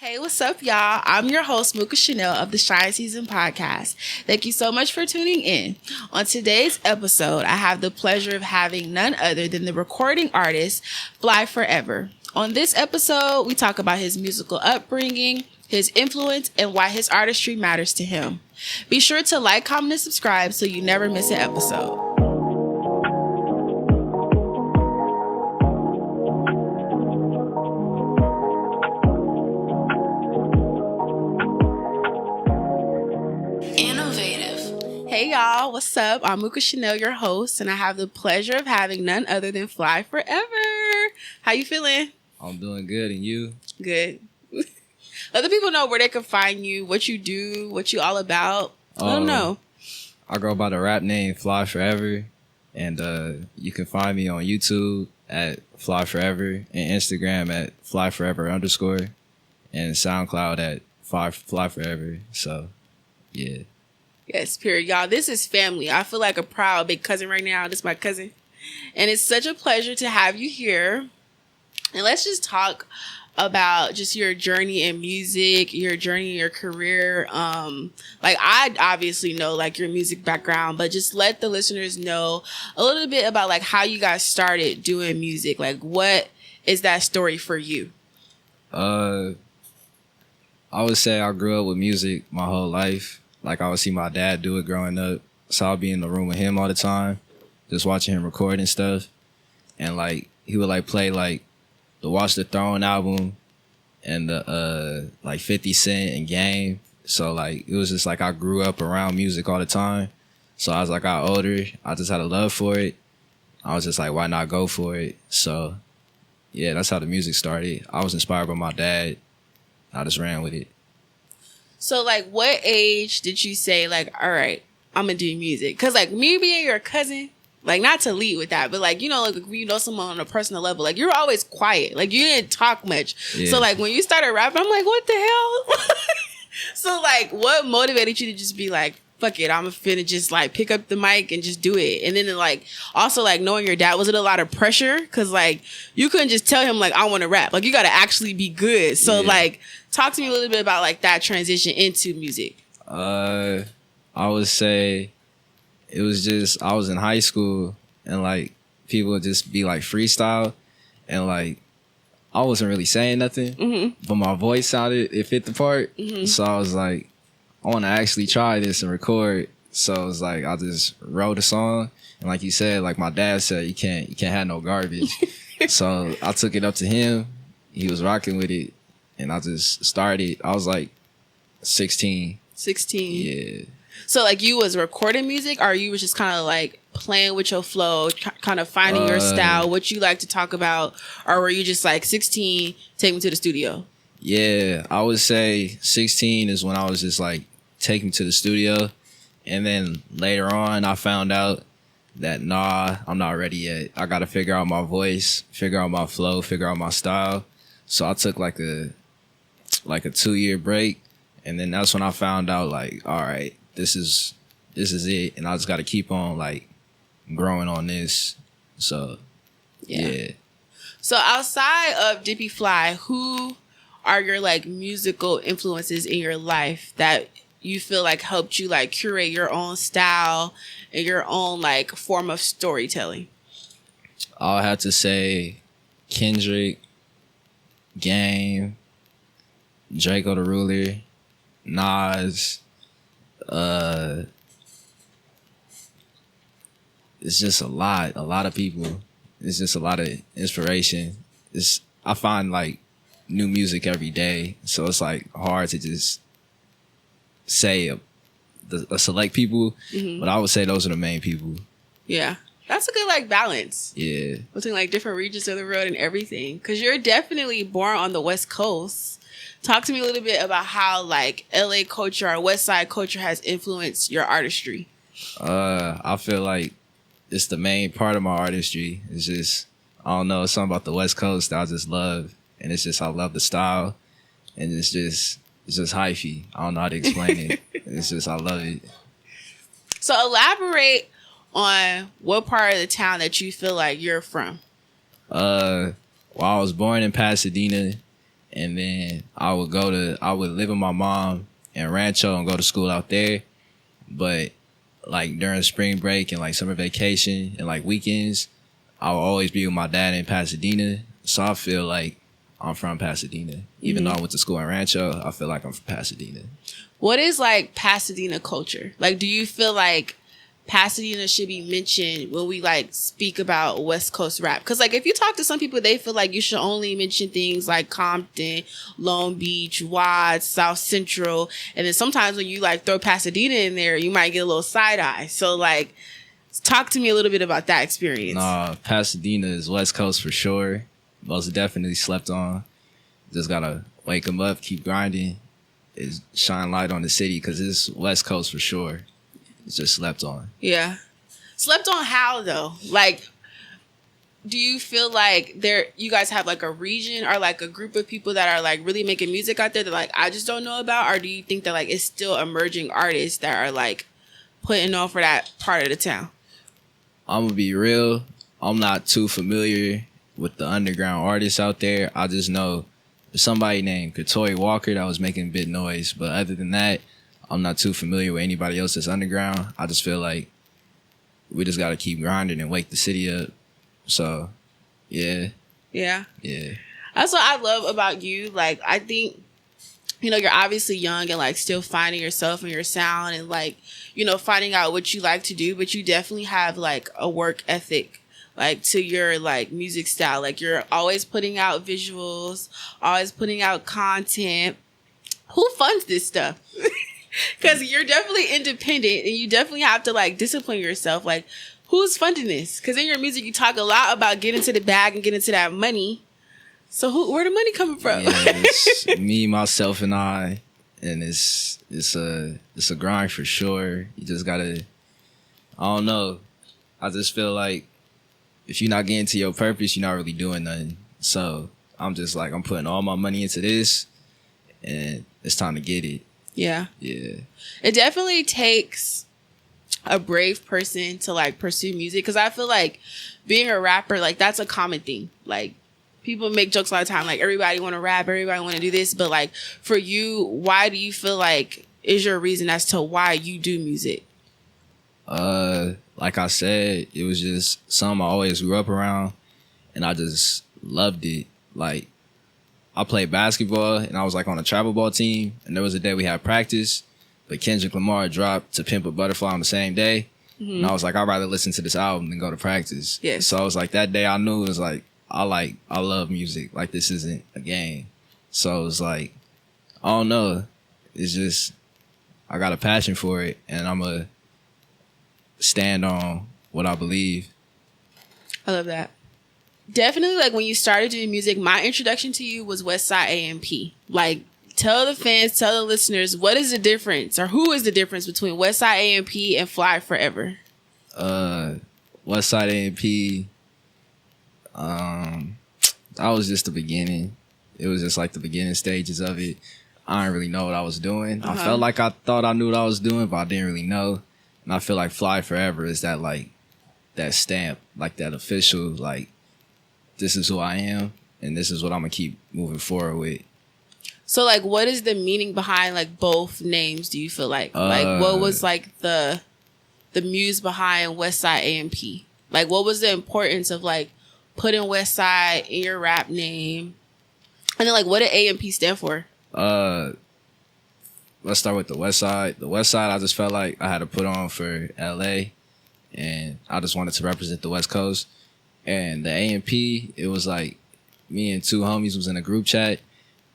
Hey, what's up, y'all? I'm your host, Mooka Chanel of the Shy Season Podcast. Thank you so much for tuning in. On today's episode, I have the pleasure of having none other than the recording artist, Flyyest. On this episode, we talk about his musical upbringing, his influence, and why his artistry matters to him. Be sure to like, comment, and subscribe so you never miss an episode. Hey y'all, what's up? I'm Mooka Chanel, your host, and I have the pleasure of having none other than Flyyest. How you feeling? I'm doing good, and you? Good. Let the people know where they can find you, what you do, what you all about. Let them know. I go by the rap name Flyyest, and you can find me on YouTube at Flyyest and Instagram at Flyyest_, and SoundCloud at Flyyest. So, yeah. Yes, period. Y'all, this is family. I feel like a proud big cousin right now. This is my cousin. And it's such a pleasure to have you here. And let's just talk about just your journey in music, your journey in your career. Like I obviously know like your music background, but just let the listeners know a little bit about like how you guys started doing music. Like what is that story for you? I would say I grew up with music my whole life. Like, I would see my dad do it growing up. So I'll be in the room with him all the time, just watching him record and stuff. And, like, he would, like, play, like, the Watch the Throne album and the, 50 Cent and Game. So, like, it was just, like, I grew up around music all the time. So as I got older, I just had a love for it. I was just like, why not go for it? So, yeah, that's how the music started. I was inspired by my dad. I just ran with it. So, like, what age did you say, like, all right, I'm going to do music? Because, like, me being your cousin, like, not to lead with that, but, like, you know, like, if you know someone on a personal level, like, you're always quiet. Like, you didn't talk much. Yeah. So, like, when you started rapping, I'm like, what the hell? So, like, what motivated you to just be like, fuck it, I'm finna just, like, pick up the mic and just do it? And then, like, also, like, knowing your dad, was it a lot of pressure? Because, like, you couldn't just tell him, like, I want to rap. Like, you got to actually be good. So, like, talk to me a little bit about, like, that transition into music. I would say it was just, I was in high school, and, like, people would just be, like, freestyle, and, like, I wasn't really saying nothing, but my voice sounded, it fit the part. So I was like, I want to actually try this and record. So it was like, I just wrote a song. And like you said, like my dad said, you can't have no garbage. So I took it up to him. He was rocking with it. And I just started. I was like 16. 16. Yeah. So like you was recording music, or you was just kind of like playing with your flow, kind of finding your style, what you like to talk about? Or were you just like 16, take me to the studio? Yeah, I would say 16 is when I was just like, take me to the studio. And then later on, I found out that, nah, I'm not ready yet. I got to figure out my voice, figure out my flow, figure out my style. So I took like a 2-year break. And then that's when I found out like, all right, this is it. And I just got to keep on like growing on this. So, yeah. So outside of Dippy Fly, who are your like musical influences in your life that you feel like helped you like curate your own style and your own like form of storytelling? I'll have to say Kendrick, Game, Draco the Ruler, Nas. It's just a lot of people. It's just a lot of inspiration. I find like new music every day, so it's like hard to just say a select people, but I would say those are the main people. Yeah, that's a good like balance. Yeah, between like different regions of the world and everything, because you're definitely born on the West Coast. Talk to me a little bit about how like LA culture or West Side culture has influenced your artistry. I feel like it's the main part of my artistry. It's just, I don't know, it's something about the West Coast that I just love. And it's just, I love the style. And it's just hyphy. I don't know how to explain it. It's just, I love it. So elaborate on what part of the town that you feel like you're from. Well, I was born in Pasadena, And then I would live with my mom in Rancho and go to school out there. But like during spring break and like summer vacation and like weekends, I would always be with my dad in Pasadena. So I feel like I'm from Pasadena. Even though I went to school in Rancho, I feel like I'm from Pasadena. What is like Pasadena culture? Like, do you feel like Pasadena should be mentioned when we like speak about West Coast rap? Because like if you talk to some people, they feel like you should only mention things like Compton, Long Beach, Watts, South Central, and then sometimes when you like throw Pasadena in there, you might get a little side eye. So like, talk to me a little bit about that experience. Nah, Pasadena is West Coast for sure. Most definitely slept on. Just gotta wake them up, keep grinding, is shine light on the city because it's West Coast for sure. It's just slept on. Yeah. Slept on how though? Like, do you feel like you guys have like a region or like a group of people that are like really making music out there that like I just don't know about? Or do you think that like it's still emerging artists that are like putting on for that part of the town? I'm gonna be real. I'm not too familiar with the underground artists out there. I just know somebody named Katoy Walker that was making a bit noise. But other than that, I'm not too familiar with anybody else that's underground. I just feel like we just got to keep grinding and wake the city up. So, yeah. Yeah. Yeah. That's what I love about you. Like, I think, you know, you're obviously young and like still finding yourself and your sound and like, you know, finding out what you like to do. But you definitely have like a work ethic like to your like music style. Like you're always putting out visuals, always putting out content. Who funds this stuff? Because you're definitely independent and you definitely have to like discipline yourself. Like, who's funding this? Because in your music, you talk a lot about getting to the bag and getting to that money. So where the money coming from? Yeah, it's me, myself, and I. And it's a grind for sure. You just gotta, I don't know. I just feel like if you're not getting to your purpose, you're not really doing nothing. So I'm just like, I'm putting all my money into this and it's time to get it. Yeah. Yeah. It definitely takes a brave person to like pursue music because I feel like being a rapper, like that's a common thing. Like people make jokes all the time, like everybody want to rap, everybody want to do this. But like for you, why do you feel like is your reason as to why you do music? Like I said, it was just something I always grew up around and I just loved it. Like I played basketball and I was like on a travel ball team and there was a day we had practice, but Kendrick Lamar dropped To Pimp a Butterfly on the same day. Mm-hmm. And I was like, I'd rather listen to this album than go to practice. Yes. So I was like, that day I knew it was like, I love music. Like this isn't a game. So it was like, I don't know. It's just, I got a passion for it and I'm a stand on what I believe. I love that. Definitely, like when you started doing music, my introduction to you was Westside A&P. Like, tell the fans, tell the listeners, what is the difference or who is the difference between Westside A&P and Fly Forever? Westside A&P, that was just the beginning. It was just like the beginning stages of it. I didn't really know what I was doing. I felt like I thought I knew what I was doing, but I didn't really know. And I feel like Fly Forever is that like that stamp, like that official, like this is who I am and this is what I'm gonna keep moving forward with. So like what is the meaning behind like both names, do you feel like? Like what was like the muse behind Westside A&P? Like what was the importance of like putting Westside in your rap name? And then like what did A&P stand for? Let's start with the Westside. The Westside I just felt like I had to put on for LA and I just wanted to represent the West Coast. And the A&P, it was like me and two homies was in a group chat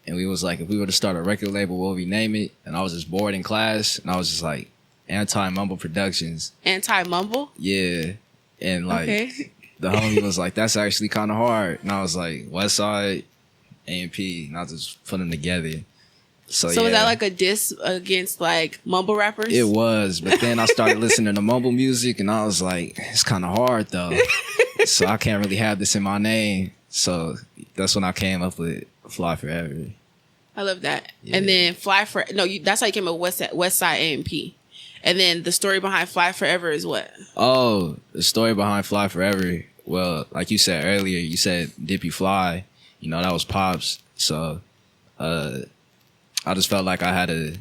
and we was like, if we were to start a record label, what would we name it? And I was just bored in class and I was just like, Anti-Mumble Productions. Anti-Mumble? Yeah. And like the homie was like, that's actually kind of hard. And I was like, Westside, A&P, and I just put them together. So yeah. Was that like a diss against like mumble rappers? It was, but then I started listening to mumble music and I was like, it's kind of hard though. So I can't really have this in my name. So that's when I came up with Fly Forever. I love that. Yeah. And then that's how you came up with Westside A&P. And then the story behind Fly Forever is what? Oh, the story behind Fly Forever. Well, like you said earlier, you said Dippy Fly. You know, that was Pops. So I just felt like I had to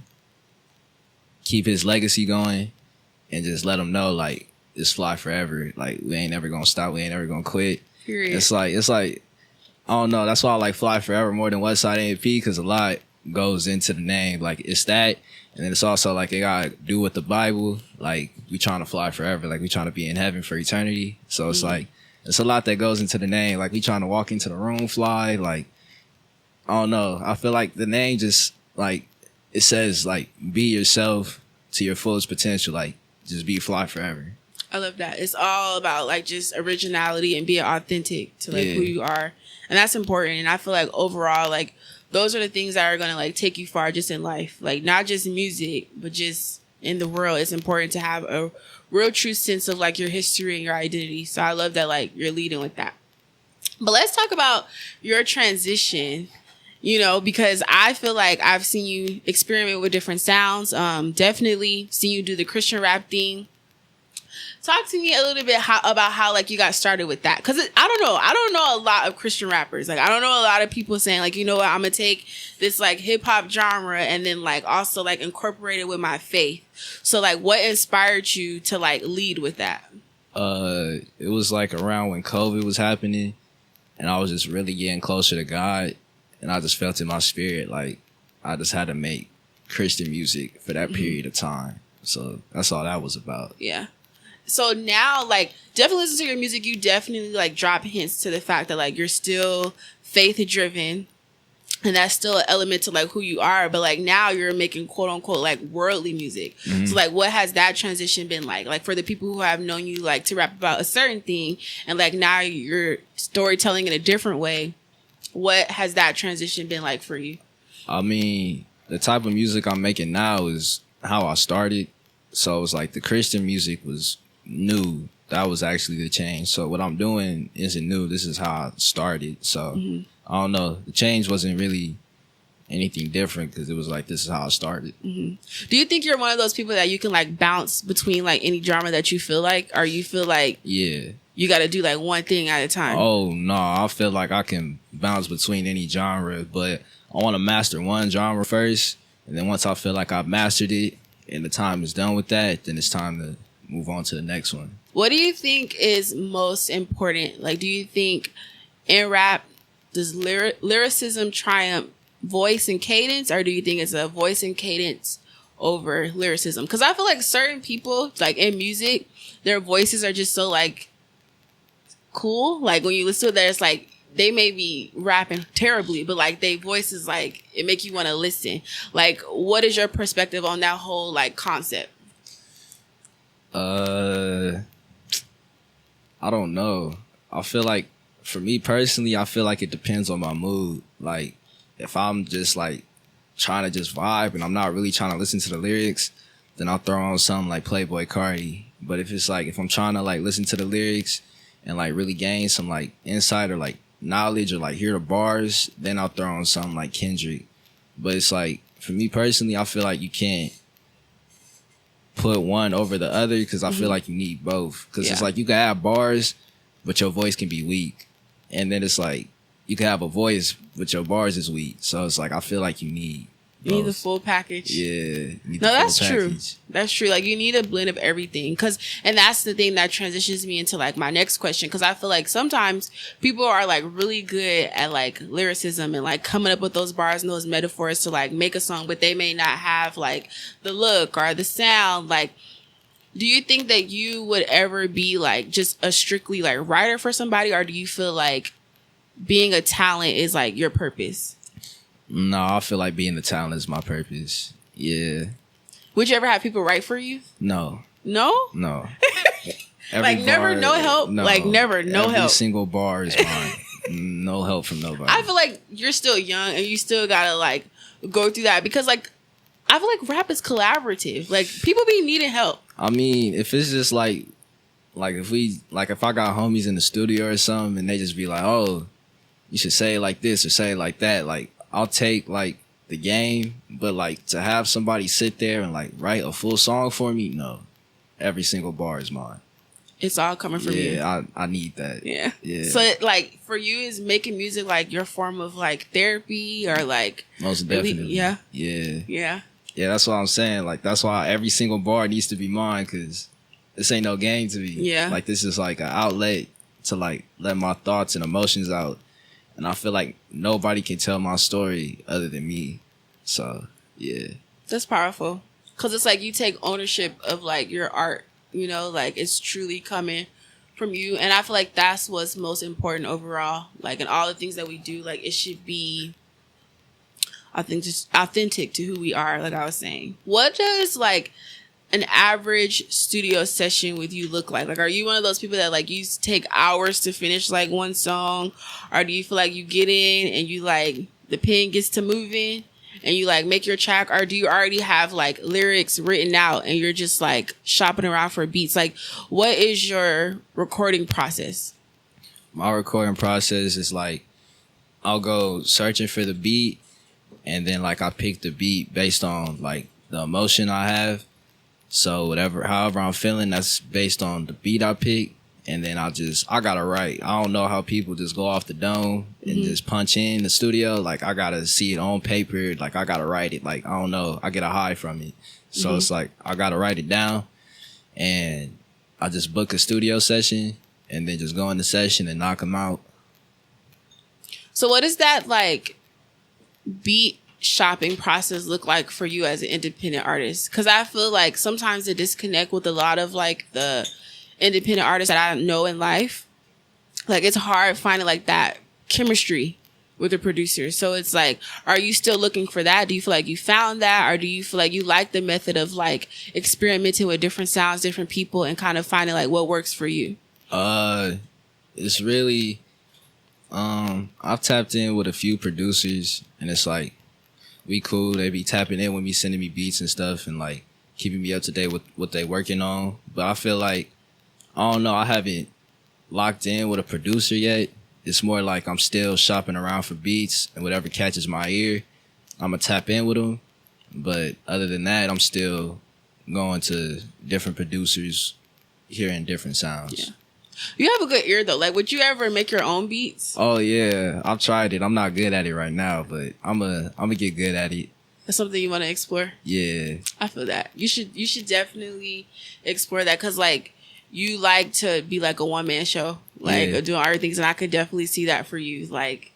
keep his legacy going and just let him know, like, it's Fly forever. Like, we ain't never gonna stop. We ain't never gonna quit. Period. It's like, I don't know. That's why I like Fly Forever more than Westside A&P, because a lot goes into the name. Like, it's that. And then it's also like it got to do with the Bible. Like, we trying to fly forever. Like, we trying to be in heaven for eternity. So it's like, it's a lot that goes into the name. Like, we trying to walk into the room fly. Like, I don't know. I feel like the name just, like, it says, like, be yourself to your fullest potential. Like, just be Fly forever. I love that. It's all about, like, just originality and being authentic to, like, who you are. And that's important. And I feel like overall, like, those are the things that are going to, like, take you far just in life. Like, not just music, but just in the world. It's important to have a real true sense of, like, your history and your identity. So I love that, like, you're leading with that. But let's talk about your transition, you know, because I feel like I've seen you experiment with different sounds. Definitely seen you do the Christian rap thing. Talk to me a little bit about how like you got started with that. Because I don't know a lot of Christian rappers. Like, I don't know a lot of people saying, like, you know what, I'm going to take this, like, hip-hop genre and then, like, also, like, incorporate it with my faith. So, like, what inspired you to, like, lead with that? It was, like, around when COVID was happening, and I was just really getting closer to God, and I just felt in my spirit, like, I just had to make Christian music for that period of time. So that's all that was about. Yeah. So now, like, definitely listen to your music. You definitely, like, drop hints to the fact that, like, you're still faith-driven. And that's still an element to, like, who you are. But, like, now you're making, quote-unquote, like, worldly music. Mm-hmm. So, like, what has that transition been like? Like, for the people who have known you, like, to rap about a certain thing. And, like, now you're storytelling in a different way. What has that transition been like for you? I mean, the type of music I'm making now is how I started. So, it's like the Christian music was new. That was actually the change. So what I'm doing isn't new. This is how I started. So I don't know. The change wasn't really anything different because it was like, this is how I started. Mm-hmm. Do you think you're one of those people that you can, like, bounce between, like, any genre that you feel like, or you feel like you got to do, like, one thing at a time? Oh no, I feel like I can bounce between any genre, but I want to master one genre first, and then once I feel like I've mastered it and the time is done with that, then it's time to move on to the next one. What do you think is most important? Like, do you think in rap, does lyricism triumph voice and cadence, or do you think it's a voice and cadence over lyricism? Because I feel like certain people, like, in music, their voices are just so, like, cool. Like, when you listen to it, it's like, they may be rapping terribly, but, like, their voice is, like, it make you want to listen. Like, what is your perspective on that whole, like, concept? I don't know. I feel like, for me personally, I feel like it depends on my mood. Like, if I'm just, like, trying to just vibe and I'm not really trying to listen to the lyrics, then I'll throw on something like Playboy Cardi. But if it's like, if I'm trying to, like, listen to the lyrics and, like, really gain some, like, insight or, like, knowledge or, like, hear the bars, then I'll throw on something like Kendrick. But it's like, for me personally, I feel like you can't put one over the other because I feel like you need both. Because it's like, you can have bars, but your voice can be weak. And then it's like, you can have a voice, but your bars is weak. So it's like, I feel like you need both. You need the full package. Yeah. No, that's true. That's true. Like, you need a blend of everything. And that's the thing that transitions me into, like, my next question. Because I feel like sometimes people are, like, really good at, like, lyricism and, like, coming up with those bars and those metaphors to, like, make a song, but they may not have, like, the look or the sound. Like, do you think that you would ever be, like, just a strictly, like, writer for somebody? Or do you feel like being a talent is, like, your purpose? No, I feel like being the talent is my purpose. Yeah. Would you ever have people write for you? No. No? No. Like, never, no help? No. Like, never, no help? Every single bar is mine. No help from nobody. I feel like you're still young and you still gotta, like, go through that because, like, I feel like rap is collaborative. Like, people be needing help. I mean, if it's just like if I got homies in the studio or something and they just be like, oh, you should say it like this or say it like that, like, I'll take, like, the game, but, like, to have somebody sit there and, like, write a full song for me, no. Every single bar is mine. It's all coming from you. Yeah, I need that. Yeah. Yeah. So like for you, is making music like your form of like therapy or like Most definitely. Yeah. Yeah. Yeah. Yeah, that's what I'm saying. Like, that's why every single bar needs to be mine, because this ain't no game to me. Yeah. Like, this is like an outlet to like let my thoughts and emotions out. And I feel like nobody can tell my story other than me. So, yeah. That's powerful. Because it's like you take ownership of like your art, you know, like it's truly coming from you. And I feel like that's what's most important overall. Like in all the things that we do, like it should be authentic to who we are, like I was saying. What does like an average studio session with you look like? Like, are you one of those people that like you take hours to finish like one song? Or do you feel like you get in and you like the pen gets to moving and you like make your track? Or do you already have like lyrics written out and you're just like shopping around for beats? Like, what is your recording process? My recording process is like, I'll go searching for the beat, and then like I pick the beat based on like the emotion I have. So however I'm feeling, that's based on the beat I pick. And then I gotta write. I don't know how people just go off the dome and just punch in the studio. Like, I gotta see it on paper. Like, I gotta write it. Like, I don't know. I get a high from it. So it's like, I gotta write it down, and I just book a studio session and then just go in the session and knock them out. So what does that like beat shopping process look like for you as an independent artist? Because I feel like sometimes the disconnect with a lot of like the independent artists that I know in life, like it's hard finding like that chemistry with the producer. So it's like, are you still looking for that? Do you feel like you found that? Or do you feel like you like the method of like experimenting with different sounds, different people, and kind of finding like what works for you? It's really, I've tapped in with a few producers, and it's like, we cool. They be tapping in with me, sending me beats and stuff, and like keeping me up to date with what they working on. But I feel like, I don't know, I haven't locked in with a producer yet. It's more like I'm still shopping around for beats, and whatever catches my ear, I'm gonna tap in with them. But other than that, I'm still going to different producers, hearing different sounds. Yeah. You have a good ear though. Like, would you ever make your own beats? Oh yeah, I've tried it. I'm not good at it right now, but I'm gonna get good at it. That's something you want to explore? Yeah. I feel that. You should definitely explore that, because like you like to be like a one man show, like doing other things, and I could definitely see that for you. Like,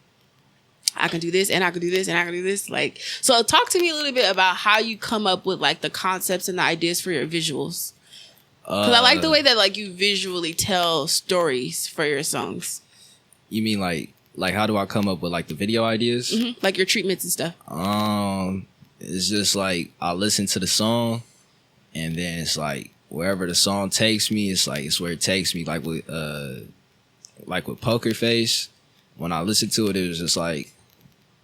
I can do this and I can do this and I can do this. Like, so talk to me a little bit about how you come up with like the concepts and the ideas for your visuals. Because I like the way that like you visually tell stories for your songs. You mean like how do I come up with like the video ideas? Mm-hmm. Like your treatments and stuff. It's just like I listen to the song, and then it's like wherever the song takes me, it's where it takes me. Like with Poker Face, when I listened to it, it was just like,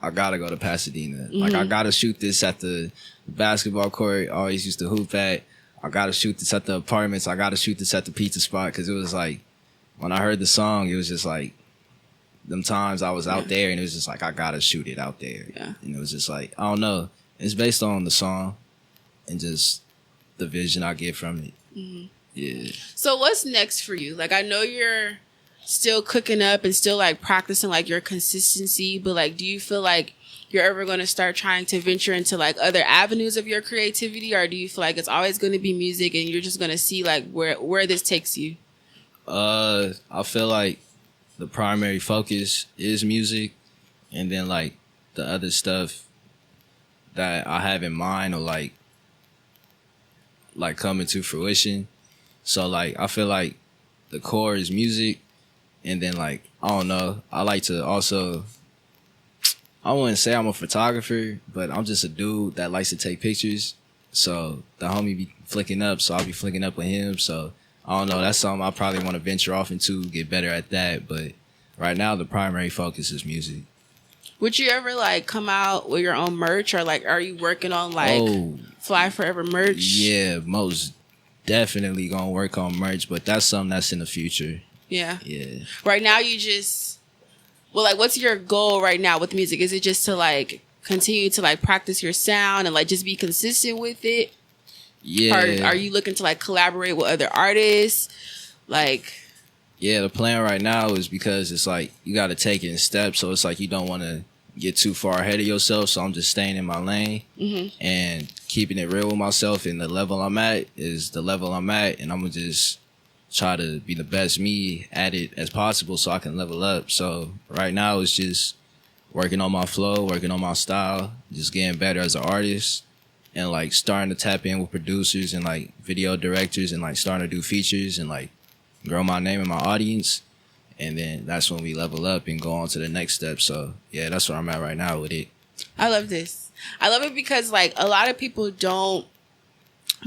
I gotta go to Pasadena. Like, I gotta shoot this at the basketball court I always used to hoop at. I gotta shoot this at the apartments. I gotta shoot this at the pizza spot. Because it was like, when I heard the song, it was just like, them times I was out there, and it was just like, I gotta shoot it out there. Yeah. And it was just like, I don't know. It's based on the song and just the vision I get from it. Mm-hmm. Yeah. So what's next for you? Like, I know you're still cooking up and still like practicing like your consistency, but like, do you feel like you're ever going to start trying to venture into like other avenues of your creativity, or do you feel like it's always going to be music and you're just going to see like where this takes you? I feel like the primary focus is music, and then like the other stuff that I have in mind or like coming to fruition. So like, I feel like the core is music, and then like, I don't know, I like to also, I wouldn't say I'm a photographer, but I'm just a dude that likes to take pictures. So the homie be flicking up, so I'll be flicking up with him. So I don't know, that's something I probably want to venture off into, get better at that. But right now, the primary focus is music. Would you ever like come out with your own merch, or like are you working on like Fly Forever merch? Yeah, most definitely gonna work on merch, but that's something that's in the future. Yeah. Yeah. Right now you just, well, like what's your goal right now with music? Is it just to like continue to like practice your sound and like just be consistent with it? Yeah. Or are you looking to like collaborate with other artists? Like, Yeah, the plan right now is because it's like you got to take it in steps. So it's like you don't want to get too far ahead of yourself. So I'm just staying in my lane and keeping it real with myself. And the level I'm at is the level I'm at. And I'm going to just try to be the best me at it as possible so I can level up. So right now it's just working on my flow, working on my style, just getting better as an artist. And like starting to tap in with producers and like video directors and like starting to do features and like grow my name and my audience. And then that's when we level up and go on to the next step. So yeah, that's where I'm at right now with it. I love this. I love it because like a lot of people don't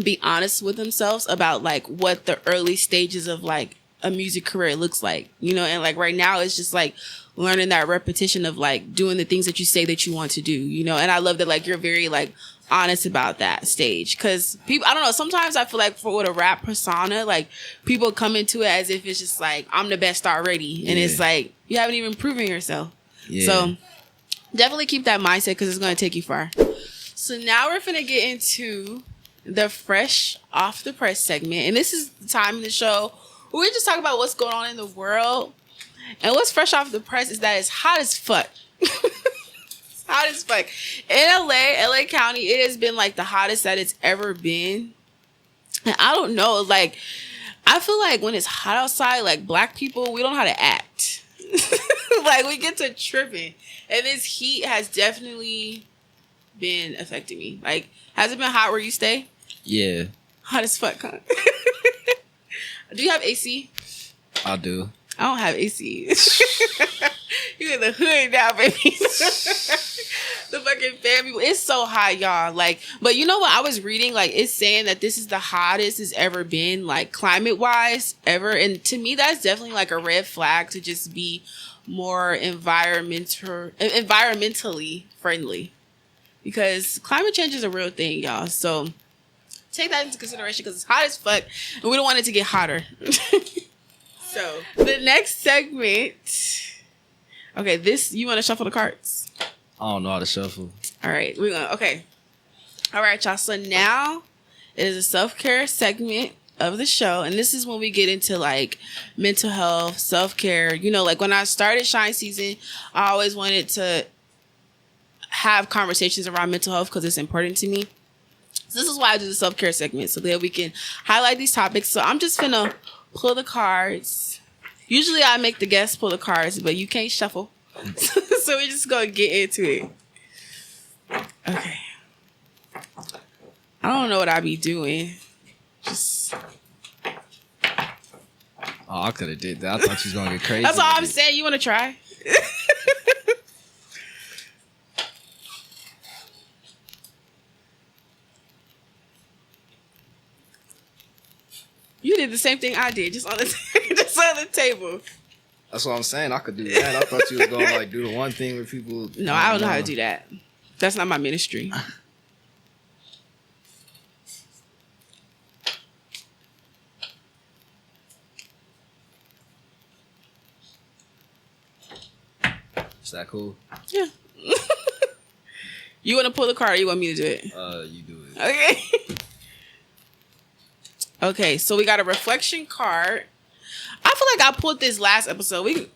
be honest with themselves about like what the early stages of like a music career looks like, you know, and like right now it's just like learning that repetition of like doing the things that you say that you want to do, you know. And I love that like you're very like honest about that stage, because people, I don't know, sometimes I feel like for with a rap persona, like people come into it as if it's just like I'm the best already, and it's like you haven't even proven yourself. So definitely keep that mindset because it's going to take you far. So now we're finna get into the fresh off the press segment, and this is the time in the show where we just talk about what's going on in the world. And what's fresh off the press is that it's hot as fuck. Hot as fuck. In LA County, it has been like the hottest that it's ever been. And I don't know, like, I feel like when it's hot outside, like black people, we don't know how to act. Like we get to tripping. And this heat has definitely been affecting me. Like, has it been hot where you stay? Yeah. Hot as fuck, huh? Do you have AC? I do. I don't have AC. You in the hood now, baby. The fucking fan people. It's so hot, y'all. Like, but you know what? I was reading, like, it's saying that this is the hottest it's ever been, like, climate-wise, ever. And to me, that's definitely, like, a red flag to just be more environmentally friendly. Because climate change is a real thing, y'all. So take that into consideration because it's hot as fuck, and we don't want it to get hotter. So the next segment. Okay, this, you want to shuffle the cards? I don't know how to shuffle. All right, we're gonna. Okay, all right, y'all. So now it is a self-care segment of the show, and this is when we get into like mental health, self-care. You know, like when I started Shine Season, I always wanted to have conversations around mental health because it's important to me. So this is why I do the self-care segment, so that we can highlight these topics. So I'm just finna pull the cards. Usually I make the guests pull the cards, but you can't shuffle. So we're just gonna get into it. Okay. I don't know what I be doing. Just. Oh, I could have did that. I thought you was gonna get crazy. That's all I'm saying. You want to try? You did the same thing I did, just on the table. That's what I'm saying. I could do that. I thought you was gonna like do the one thing where people. No, I don't know how to do that. That's not my ministry. Is that cool? Yeah. You want to pull the card or you want me to do it? You do it. Okay. Okay, so we got a reflection card. I feel like I pulled this last episode.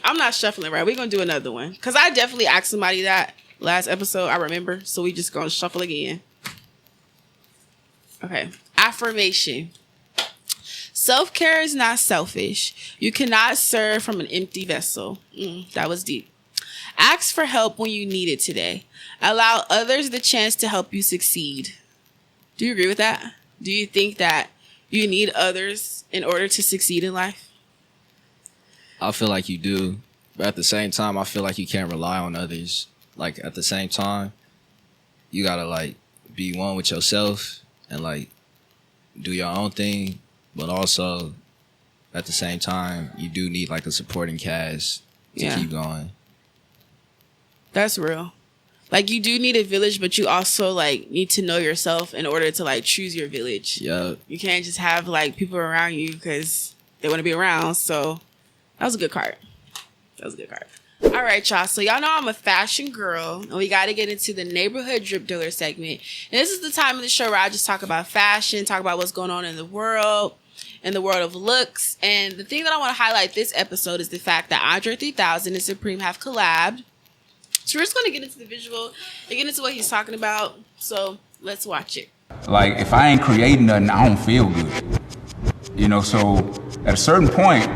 I'm not shuffling right. We're going to do another one. Because I definitely asked somebody that last episode. I remember. So we just going to shuffle again. Okay. Affirmation. Self-care is not selfish. You cannot serve from an empty vessel. That was deep. Ask for help when you need it today. Allow others the chance to help you succeed. Do you agree with that? Do you think that you need others in order to succeed in life? I feel like you do. But at the same time, I feel like you can't rely on others. Like, at the same time, you gotta, like, be one with yourself and, like, do your own thing. But also, at the same time, you do need, like, a supporting cast to keep going. That's real. Like, you do need a village, but you also, like, need to know yourself in order to, like, choose your village. Yeah. You can't just have, like, people around you because they want to be around. So, that was a good card. All right, y'all. So, y'all know I'm a fashion girl, and we got to get into the neighborhood drip dealer segment. And this is the time of the show where I just talk about fashion, talk about what's going on in the world. in the world of looks. And the thing that I want to highlight this episode is the fact that Andre 3000 and Supreme have collabed. So we're just going to get into the visual and get into what he's talking about. So let's watch it. Like, if I ain't creating nothing, I don't feel good. You know, so at a certain point,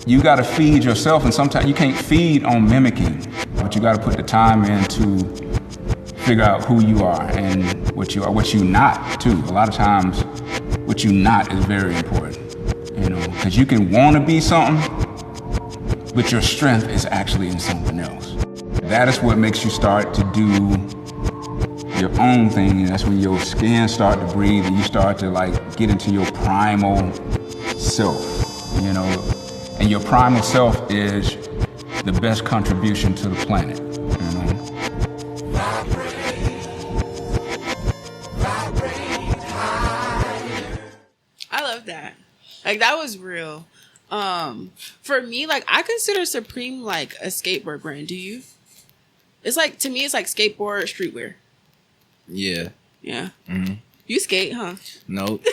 you got to feed yourself, and sometimes you can't feed on mimicking, but you got to put the time in to figure out who you are and what you are, what you not too. A lot of times, what you not is very important, you know, because you can want to be something, but your strength is actually in something else. That is what makes you start to do your own thing, and that's when your skin start to breathe and you start to like get into your primal self, you know, and your primal self is the best contribution to the planet, you know. I love that. Like, that was real. For me, like, I consider Supreme like a skateboard brand. Do you? It's like, to me, it's like skateboard streetwear. Yeah. Yeah. Mm-hmm. You skate, huh? Nope.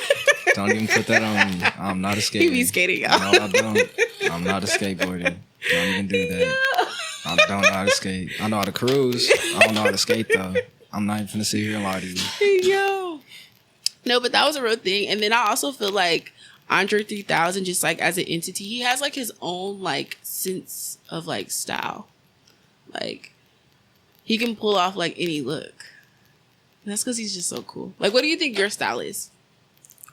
Don't even put that on me. I'm not a skater. You be skating, y'all. No, I don't. I'm not a skateboarder. Don't even do that. Yeah. I don't know how to skate. I know how to cruise. I don't know how to skate, though. I'm not even finna sit here and lie to you. Yo. No, but that was a real thing. And then I also feel like Andre 3000, just like as an entity, he has like his own like sense of like style. Like, he can pull off like any look. And that's because he's just so cool. Like, what do you think your style is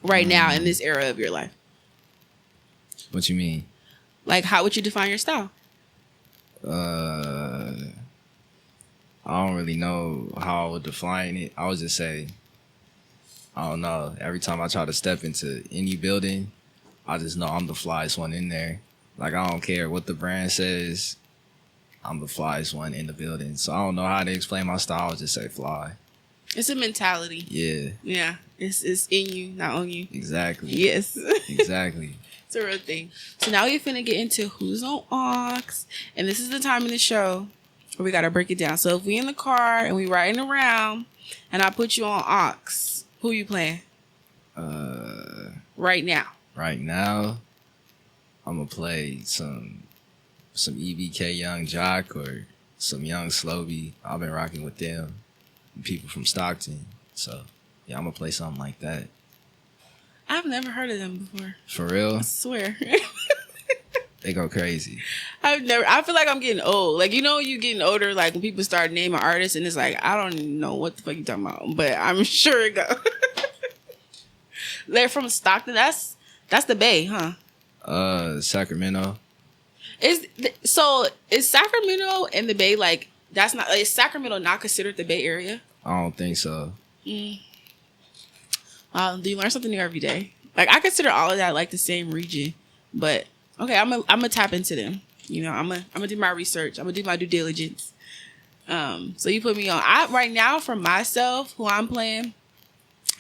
right now in this era of your life? What you mean? Like, how would you define your style? I don't really know how I would define it. I would just say, I don't know. Every time I try to step into any building, I just know I'm the flyest one in there. Like, I don't care what the brand says. I'm the flyest one in the building. So I don't know how to explain my style. I'll just say fly. It's a mentality. Yeah. Yeah. It's in you, not on you. Exactly. Yes. Exactly. It's a real thing. So now we're finna get into who's on aux. And this is the time in the show where we gotta break it down. So if we in the car and we riding around and I put you on aux, who you playing? Right now. Right now, I'm gonna play some EBK Young Jock or some Young Slowby. I've been rocking with them. People from Stockton. So yeah, I'm gonna play something like that. I've never heard of them before. For real? I swear. They go crazy. I feel like I'm getting old. Like, you know, you getting older, like when people start naming artists and it's like, I don't know what the fuck you talking about, but I'm sure it go. They're from Stockton. That's the Bay, huh? Sacramento. Is Sacramento and the Bay, like, that's not, is Sacramento not considered the Bay Area? I don't think so. Do you learn something new every day? Like, I consider all of that like the same region, but okay, I'm gonna tap into them. You know, I'm gonna do my research. I'm gonna do my due diligence. So you put me on. Right now for myself, who I'm playing,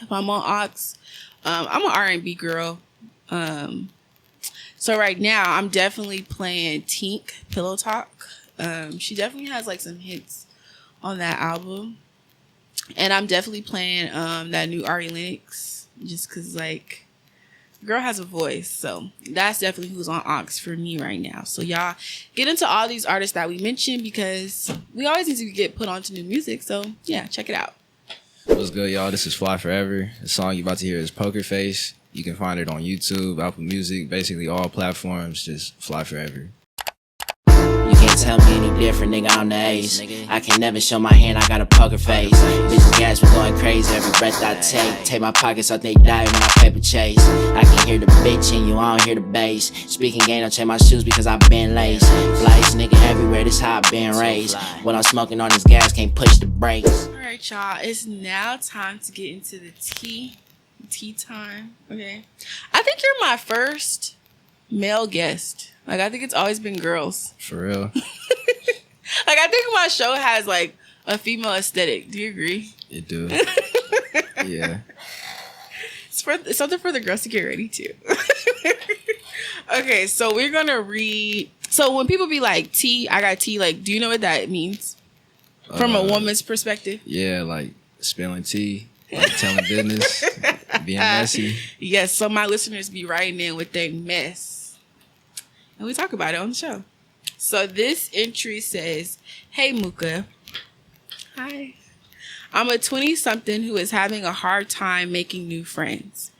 if I'm on aux, I'm an R&B girl. So right now I'm definitely playing Tink Pillow Talk. She definitely has like some hits on that album. And I'm definitely playing that new Ari Lennox, just because, like, girl has a voice. So that's definitely who's on aux for me right now. So y'all get into all these artists that we mentioned, because we always need to get put onto new music. So yeah, check it out. What's good, y'all? This is Fly Forever. The song you're about to hear is Poker Face. You can find it on YouTube, Apple Music, basically all platforms. Just Fly Forever. You can't tell me any different, nigga, I'm the ace. I can never show my hand, I got a poker face. Bitches gas me going crazy every breath I take. Take my pockets out, they die when I paper chase. I can hear the bitch in you, I don't hear the bass. Speaking game, don't check my shoes because I've been laced. Flyest nigga everywhere, this how I been raised. When I'm smoking on this gas, can't push the brakes. Alright, y'all, it's now time to get into the tea time. Okay, I think you're my first male guest. Like, I think it's always been girls. For real? Like, I think my show has, like, a female aesthetic. Do you agree? It do. Yeah. It's something for the girls to get ready to. Okay, so we're going to read. So when people be like, tea, I got tea, like, do you know what that means? From a woman's perspective? Yeah, like spilling tea, like telling business, Being messy. Yes, so my listeners be writing in with their mess. And we talk about it on the show. So this entry says, "Hey Muka. Hi. I'm a 20-something who is having a hard time making new friends.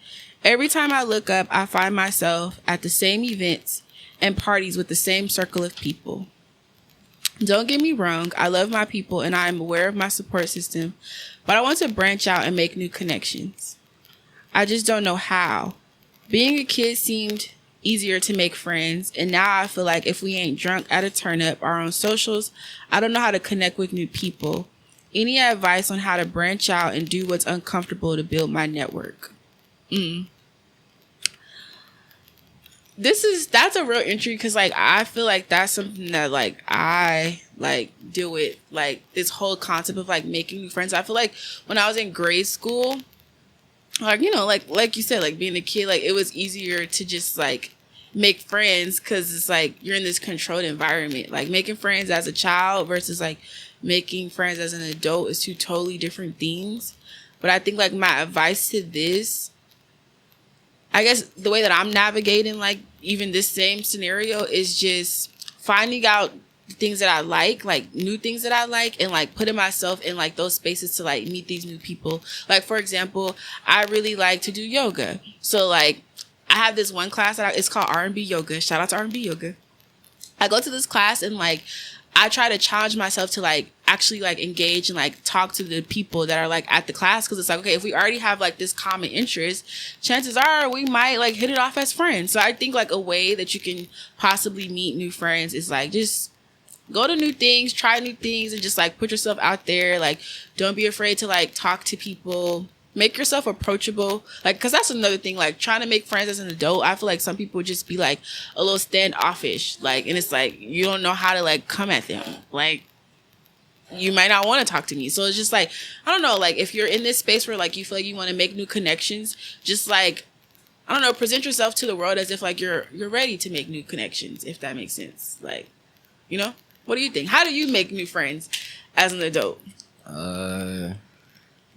Every time I look up, I find myself at the same events and parties with the same circle of people. Don't get me wrong, I love my people and I am aware of my support system, but I want to branch out and make new connections. I just don't know how. Being a kid seemed easier to make friends, and now I feel like if we ain't drunk at a turn up or on socials, I don't know how to connect with new people. Any advice on how to branch out and do what's uncomfortable to build my network?" That's a real entry, because like I feel like that's something that like I like deal with, like this whole concept of like making new friends. I feel like when I was in grade school, like, you know, like you said, like being a kid, like it was easier to just like make friends because it's like you're in this controlled environment. Like making friends as a child versus like making friends as an adult is two totally different things. But I think like my advice to this, I guess the way that I'm navigating like even this same scenario, is just finding out things that I like new things that I like, and like putting myself in like those spaces to like meet these new people. Like for example, I really like to do yoga. So like I have this one class it's called R&B yoga. Shout out to R&B yoga. I go to this class and like I try to challenge myself to like actually like engage and like talk to the people that are like at the class, because it's like, okay, if we already have like this common interest, chances are we might like hit it off as friends. So I think like a way that you can possibly meet new friends is like just go to new things, try new things, and just like put yourself out there. Like don't be afraid to like talk to people. Make yourself approachable. Like, because that's another thing, like trying to make friends as an adult, I feel like some people just be like a little standoffish, like, and it's like you don't know how to like come at them. Like you might not want to talk to me. So it's just like, I don't know, like if you're in this space where like you feel like you want to make new connections, just like, I don't know, present yourself to the world as if like you're ready to make new connections, if that makes sense. Like, you know, what do you think? How do you make new friends as an adult?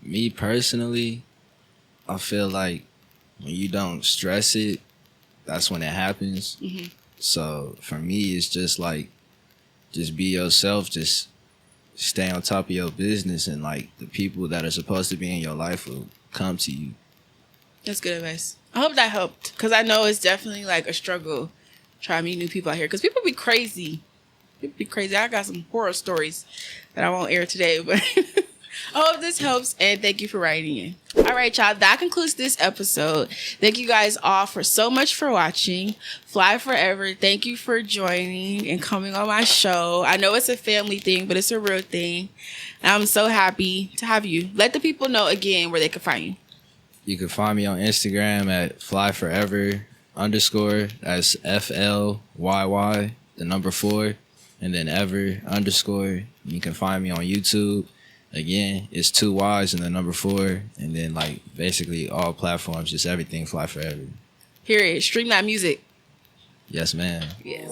Me personally, I feel like when you don't stress it, that's when it happens. Mm-hmm. So for me, it's just like, just be yourself, just stay on top of your business, and like the people that are supposed to be in your life will come to you. That's good advice. I hope that helped, because I know it's definitely like a struggle trying to meet new people out here, because people be crazy. People be crazy. I got some horror stories that I won't air today, but I hope this helps, and thank you for writing in. All right, y'all, that concludes this episode. Thank you guys all so much for watching. Fly Forever, thank you for joining and coming on my show. I know it's a family thing, but it's a real thing. And I'm so happy to have you. Let the people know again where they can find you. You can find me on Instagram at flyforever_. That's FLYY, the number 4, and then ever_. You can find me on YouTube. Again, it's 2 Y's and the number 4, and then like basically all platforms, just everything Fly Forever. Period. Stream that music. Yes, ma'am. Yes.